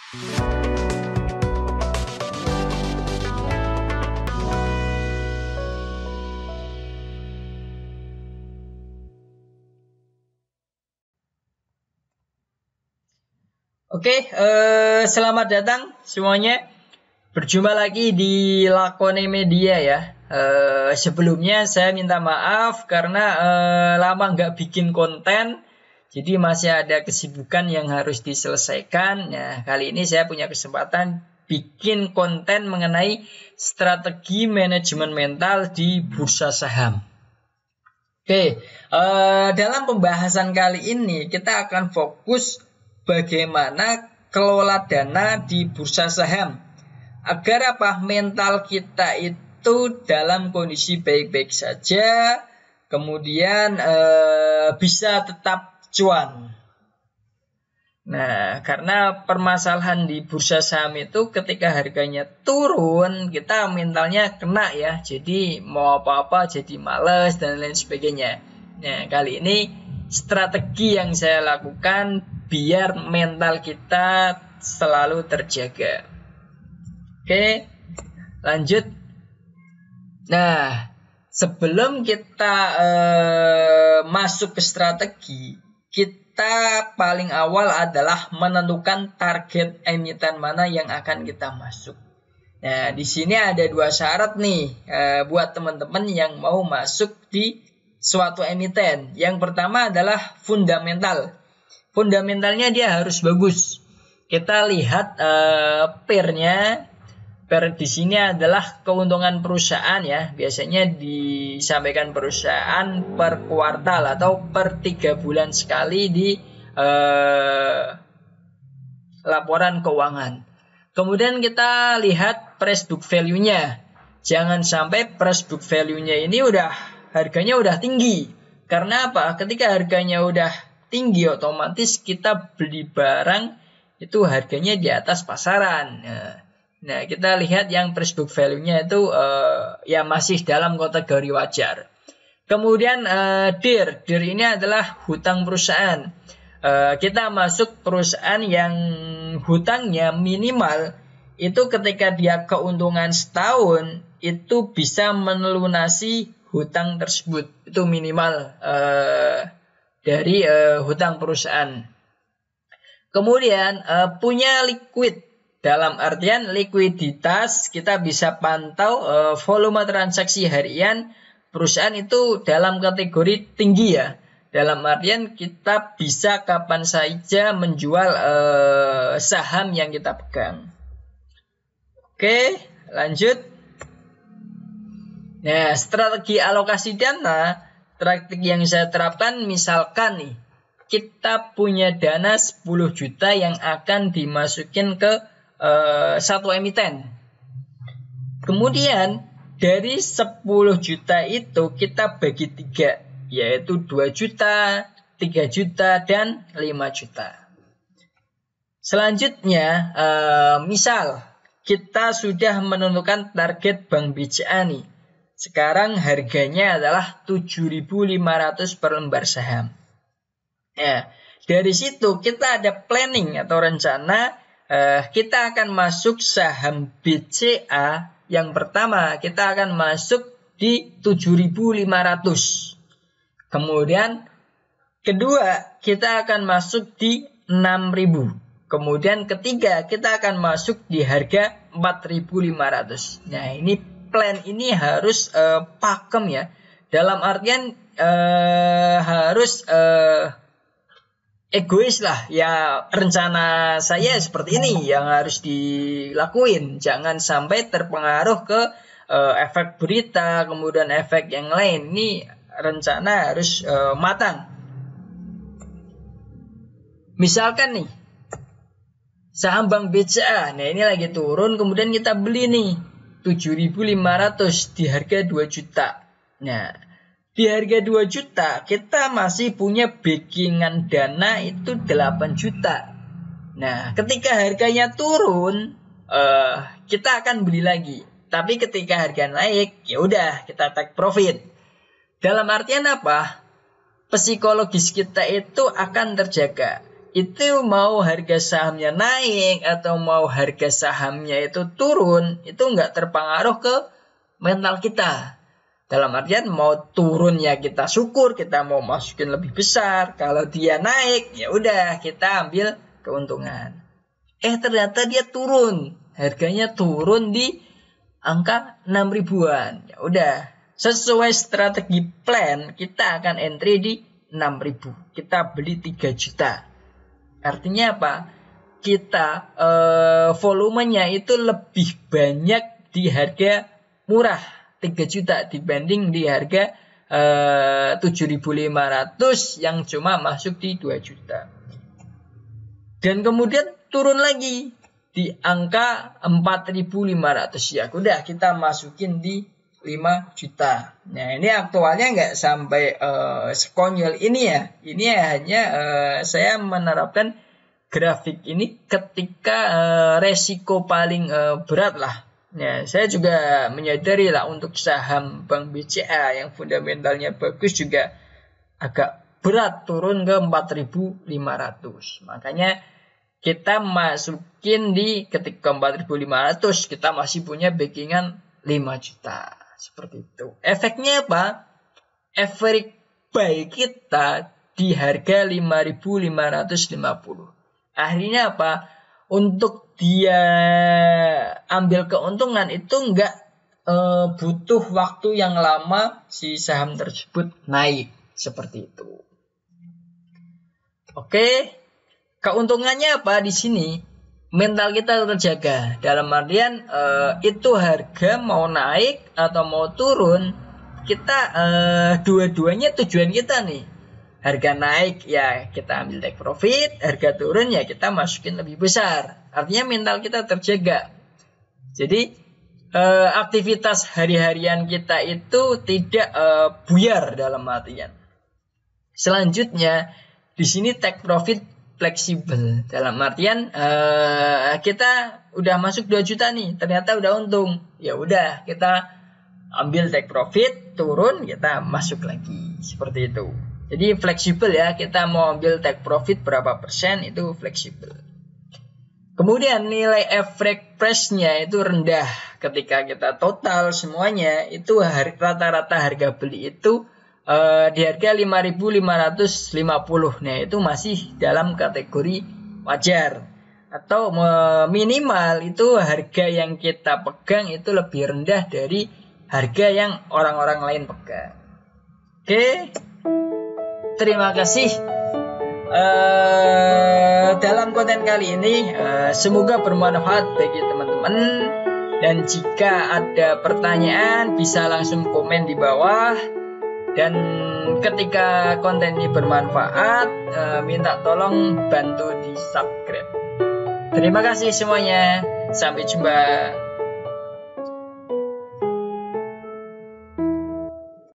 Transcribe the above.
Oke, selamat datang semuanya. Berjumpa lagi di Lakone Media ya. Sebelumnya saya minta maaf karena lama nggak bikin konten. Jadi masih ada kesibukan yang harus diselesaikan. Nah, kali ini saya punya kesempatan bikin konten mengenai strategi manajemen mental di bursa saham. Oke, dalam pembahasan kali ini kita akan fokus bagaimana kelola dana di bursa saham agar mental kita itu dalam kondisi baik-baik saja, kemudian bisa tetap cuan. Nah, karena permasalahan di bursa saham itu ketika harganya turun, kita mentalnya kena ya. Jadi mau apa-apa jadi males dan lain sebagainya. Nah, kali ini strategi yang saya lakukan biar mental kita selalu terjaga. Oke, lanjut. Nah, sebelum kita masuk ke strategi, kita paling awal adalah menentukan target emiten mana yang akan kita masuk. Nah, di sini ada dua syarat nih buat teman-teman yang mau masuk di suatu emiten. Yang pertama adalah fundamental. Fundamentalnya dia harus bagus. Kita lihat pair-nya. Pair di sini adalah keuntungan perusahaan ya. Biasanya disampaikan perusahaan per kuartal atau per 3 bulan sekali di laporan keuangan. Kemudian kita lihat price book value-nya. Jangan sampai price book value-nya ini harganya udah tinggi. Karena apa? Ketika harganya udah tinggi, otomatis kita beli barang itu harganya di atas pasaran. Nah, kita lihat yang price book value-nya itu ya masih dalam kategori wajar. Kemudian DIR ini adalah hutang perusahaan. Kita masuk perusahaan yang hutangnya minimal itu ketika dia keuntungan setahun itu bisa melunasi hutang tersebut. Itu minimal dari hutang perusahaan. Kemudian punya liquid. Dalam artian likuiditas, kita bisa pantau volume transaksi harian perusahaan itu dalam kategori tinggi ya. Dalam artian kita bisa kapan saja menjual saham yang kita pegang. Oke, lanjut. Nah, strategi alokasi dana, strategi yang saya terapkan misalkan nih, kita punya dana 10 juta yang akan dimasukin ke satu emiten. Kemudian dari 10 juta itu kita bagi 3, yaitu 2 juta, 3 juta, dan 5 juta. Selanjutnya, misal kita sudah menentukan target Bank BCA nih. Sekarang harganya adalah 7.500 per lembar saham. Nah, dari situ kita ada planning atau rencana. Kita akan masuk saham BCA. Yang pertama kita akan masuk di 7.500. Kemudian kedua kita akan masuk di 6.000. Kemudian ketiga kita akan masuk di harga 4.500. Nah, ini plan ini harus pakem ya. Dalam artian harus egois lah ya, rencana saya seperti ini yang harus dilakuin. Jangan sampai terpengaruh ke efek berita, kemudian efek yang lain. Ini rencana harus matang. Misalkan nih saham Bank BCA, nah ini lagi turun, kemudian kita beli nih 7.500 di harga 2 juta. Nah, di harga 2 juta, kita masih punya backingan dana itu 8 juta. Nah, ketika harganya turun, kita akan beli lagi. Tapi ketika harga naik, ya udah kita take profit. Dalam artian apa? Psikologis kita itu akan terjaga. itu mau harga sahamnya naik atau mau harga sahamnya itu turun, itu nggak terpengaruh ke mental kita. Dalam artian mau turun ya kita syukur, kita mau masukin lebih besar. Kalau dia naik, ya udah kita ambil keuntungan. Ternyata dia turun, harganya turun di angka 6 ribuan. Ya udah, sesuai strategi plan kita akan entry di 6.000. Kita beli 3 juta. Artinya apa? Kita volumenya itu lebih banyak di harga murah 3 juta dibanding di harga 7.500 yang cuma masuk di 2 juta. Dan kemudian turun lagi di angka 4.500. Ya udah kita masukin di 5 juta. Nah ini aktualnya nggak sampai sekonyol ini ya. Ini hanya saya menerapkan grafik ini ketika resiko paling berat lah. Nah saya juga menyadari lah untuk saham Bank BCA yang fundamentalnya bagus juga agak berat turun ke 4.500. Makanya kita masukin di ketika 4.500 kita masih punya backingan 5 juta. Seperti itu. Efeknya apa? Efek buy kita di harga 5.550. Akhirnya apa? Untuk dia ambil keuntungan itu nggak butuh waktu yang lama si saham tersebut naik. Seperti itu. Oke. Keuntungannya apa di sini? Mental kita terjaga. Dalam artian itu harga mau naik atau mau turun, kita dua-duanya tujuan kita nih. Harga naik ya kita ambil take profit, harga turun ya kita masukin lebih besar. Artinya mental kita terjaga. Jadi aktivitas hari-harian kita itu tidak buyar dalam artian. Selanjutnya di sini take profit fleksibel. Dalam artian kita udah masuk 2 juta nih, ternyata udah untung. Ya udah kita ambil take profit, turun kita masuk lagi. Seperti itu. Jadi fleksibel ya, kita mau ambil take profit berapa persen itu fleksibel. Kemudian nilai average price-nya itu rendah. Ketika kita total semuanya itu rata-rata harga beli itu di harga 5.550. Nah itu masih dalam kategori wajar. Atau minimal itu harga yang kita pegang itu lebih rendah dari harga yang orang-orang lain pegang. Oke. Terima kasih. Dalam konten kali ini semoga bermanfaat bagi teman-teman. Dan jika ada pertanyaan bisa langsung komen di bawah. Dan ketika konten ini bermanfaat, minta tolong bantu di subscribe. Terima kasih semuanya. Sampai jumpa.